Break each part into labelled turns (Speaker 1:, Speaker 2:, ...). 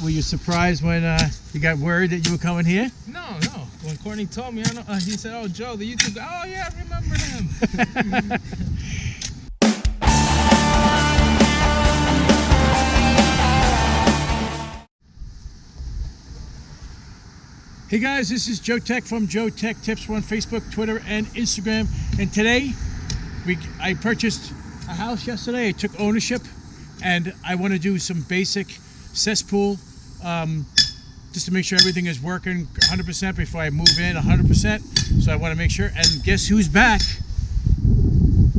Speaker 1: were you surprised when you got word that you were coming here?
Speaker 2: No. When Courtney told me, he said, "Oh, Joe, the YouTube guy." Oh yeah, I remember him.
Speaker 1: Hey guys, this is Joe Tech from JoeteckTips. We're on Facebook, Twitter, and Instagram. And today, I purchased a house yesterday. I took ownership, and I want to do some basic cesspool, just to make sure everything is working 100% before I move in 100%. So I want to make sure. And guess who's back?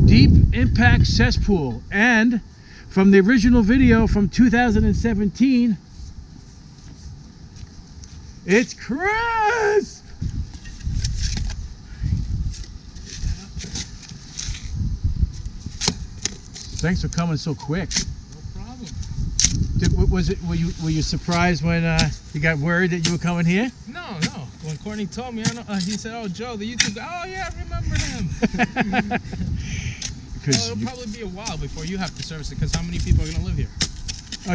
Speaker 1: Deep Impact Cesspool. And from the original video from 2017, it's Chris! Thanks for coming so quick.
Speaker 2: No problem.
Speaker 1: Were you surprised when you got word that you were coming here?
Speaker 2: No. When Courtney told me, he said, "Oh, Joe, the YouTube guy." Oh yeah, I remember him. Well, it'll probably be a while before you have to service it, because how many people are going to live here?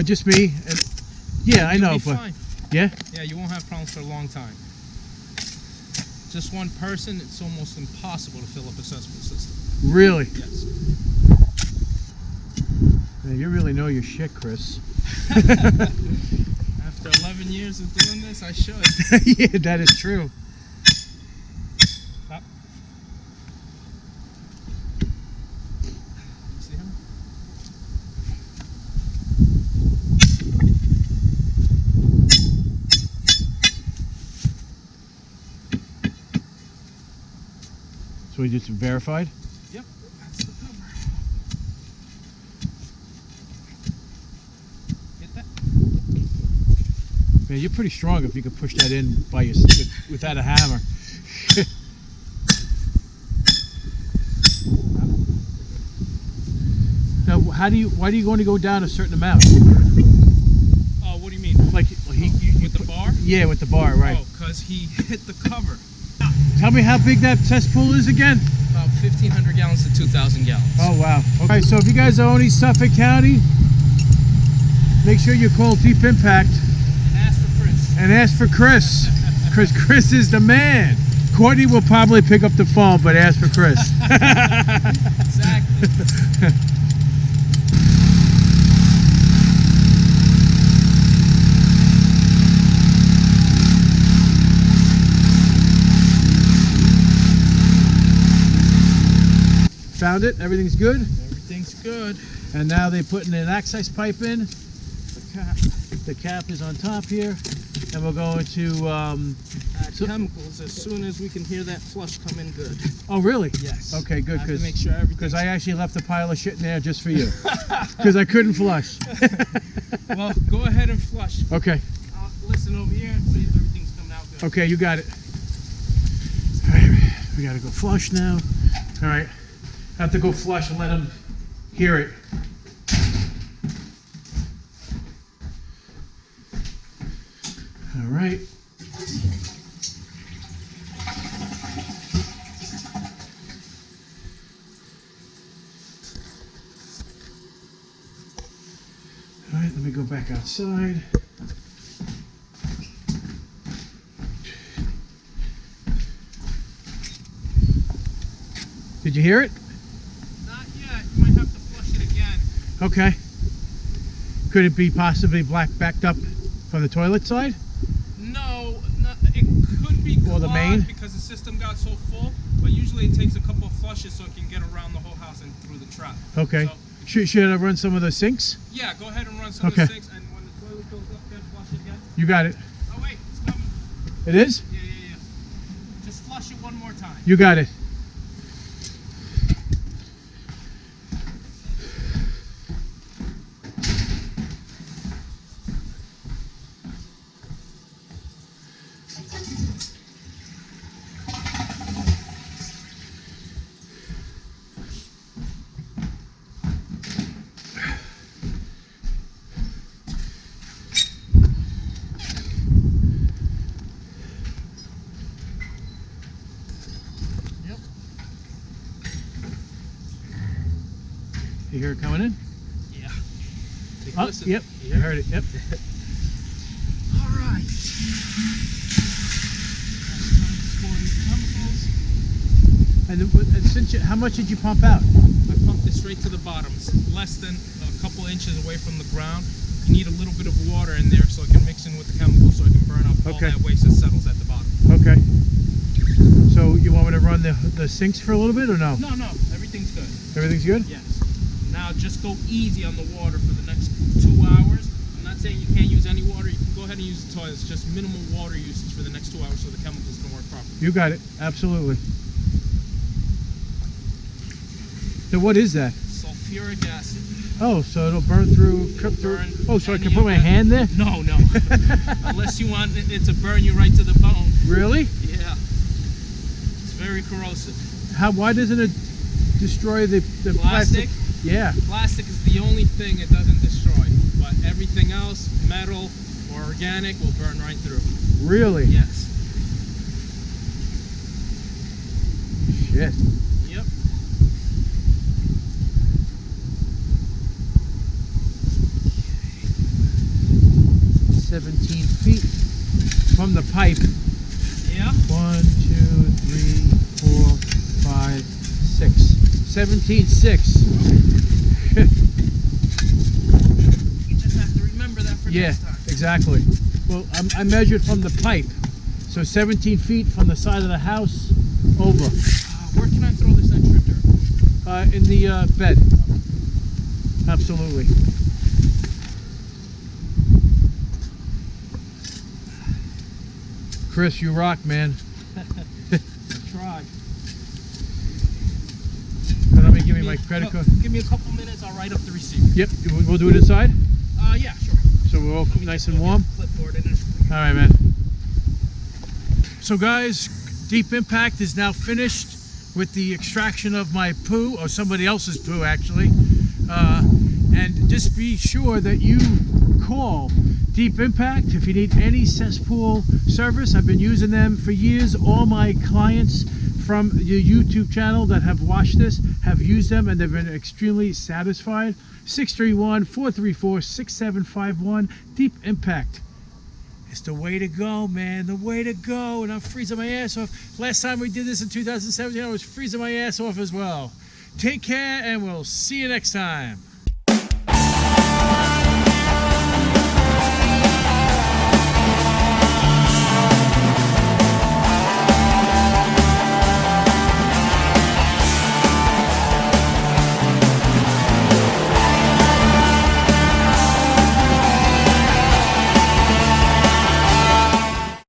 Speaker 1: Just me. Yeah, I know, but
Speaker 2: fine.
Speaker 1: Yeah,
Speaker 2: you won't have problems for a long time. Just one person, it's almost impossible to fill up a cesspool system.
Speaker 1: Really?
Speaker 2: Yes.
Speaker 1: Man, you really know your shit, Chris.
Speaker 2: After 11 years of doing this, I should.
Speaker 1: Yeah, that is true.
Speaker 2: Stop. See him?
Speaker 1: So we just verified?
Speaker 2: Yep, that's the cover. Hit that.
Speaker 1: Man, you're pretty strong if you could push that in by your without a hammer. Now, why do you want to go down a certain amount?
Speaker 2: Oh, what do you mean?
Speaker 1: Like
Speaker 2: with the bar?
Speaker 1: Yeah, with the bar, right?
Speaker 2: Oh, because he hit the cover.
Speaker 1: Tell me how big that cesspool is again.
Speaker 2: About 1,500 gallons to 2,000 gallons.
Speaker 1: Oh wow. Okay, so if you guys are owning Suffolk County, make sure you call Deep Impact. And ask for Chris. Because Chris is the man. Courtney will probably pick up the phone, but ask for Chris.
Speaker 2: Exactly.
Speaker 1: Found it? Everything's good?
Speaker 2: Everything's good.
Speaker 1: And now they're putting an access pipe in. The cap is on top here. And we're going to
Speaker 2: add chemicals as soon as we can hear that flush come in good.
Speaker 1: Oh really?
Speaker 2: Yes.
Speaker 1: Okay, good.
Speaker 2: To make sure everything.
Speaker 1: Because I actually left a pile of shit in there just for you. Because I couldn't flush.
Speaker 2: Well, go ahead and flush.
Speaker 1: Okay.
Speaker 2: I'll listen over here and see if everything's coming out good.
Speaker 1: Okay, you got it. All right, we got to go flush now. All right. I have to go flush and let him hear it. All right. All right, let me go back outside. Did you hear it?
Speaker 2: Not yet. You might have to flush it again.
Speaker 1: Okay. Could it be possibly backed up from the toilet side?
Speaker 2: No, it could be
Speaker 1: Or the main?
Speaker 2: because the system got so full, but usually it takes a couple of flushes so it can get around the whole house and through the trap.
Speaker 1: Okay.
Speaker 2: So,
Speaker 1: should I run some of the sinks?
Speaker 2: Yeah, go ahead and run some of the sinks, and when the toilet fills up, then flush it again.
Speaker 1: You got it.
Speaker 2: Oh wait, it's coming.
Speaker 1: It is?
Speaker 2: Yeah. Just flush it one more time.
Speaker 1: You got it. You hear it coming in?
Speaker 2: Yeah.
Speaker 1: Oh, yep, I heard it, yep. And since how much did you pump out?
Speaker 2: I pumped it straight to the bottom. It's less than a couple inches away from the ground. You need a little bit of water in there so it can mix in with the chemicals, so it can burn up all that waste that settles at the bottom.
Speaker 1: Okay. So you want me to run the sinks for a little bit or no?
Speaker 2: No, everything's good.
Speaker 1: Everything's good?
Speaker 2: Yes. Now just go easy on the water for the next 2 hours. I'm not saying you can't use any water. You can go ahead and use the toilet. It's just minimal water usage for the next 2 hours so the chemicals can work properly.
Speaker 1: You got it. Absolutely. So what is that?
Speaker 2: Sulfuric acid.
Speaker 1: Oh, so it'll burn through, oh, so I can put my hand there?
Speaker 2: No. Unless you want it to burn you right to the bone.
Speaker 1: Really?
Speaker 2: Yeah. It's very corrosive.
Speaker 1: Why doesn't it destroy the
Speaker 2: plastic?
Speaker 1: Yeah.
Speaker 2: Plastic is the only thing it doesn't destroy. But everything else, metal or organic, will burn right through.
Speaker 1: Really?
Speaker 2: Yes.
Speaker 1: Shit.
Speaker 2: Yep.
Speaker 1: Okay. 17 feet from the pipe.
Speaker 2: Yeah.
Speaker 1: 1, 2, 3, 4, 5, 6. 17.6.
Speaker 2: You just have to remember that for next time.
Speaker 1: Yeah, exactly. Well, I measured from the pipe. So 17 feet from the side of the house over.
Speaker 2: Where can I throw this extra dirt?
Speaker 1: In the bed. Absolutely. Chris, you rock, man.
Speaker 2: Try.
Speaker 1: Let me give me my credit card.
Speaker 2: Give me a couple minutes, I'll write up the receipt.
Speaker 1: Yep, we'll do it inside?
Speaker 2: Yeah, sure.
Speaker 1: So we're all nice and warm?
Speaker 2: Clipboard in it.
Speaker 1: All right, man. So guys, Deep Impact is now finished with the extraction of my poo, or somebody else's poo actually. And just be sure that you call Deep Impact if you need any cesspool service. I've been using them for years. All my clients from your YouTube channel that have watched this have used them and they've been extremely satisfied. 631-434-6751. Deep Impact. It's the way to go, man. The way to go. And I'm freezing my ass off. Last time we did this in 2017, I was freezing my ass off as well. Take care, and we'll see you next time.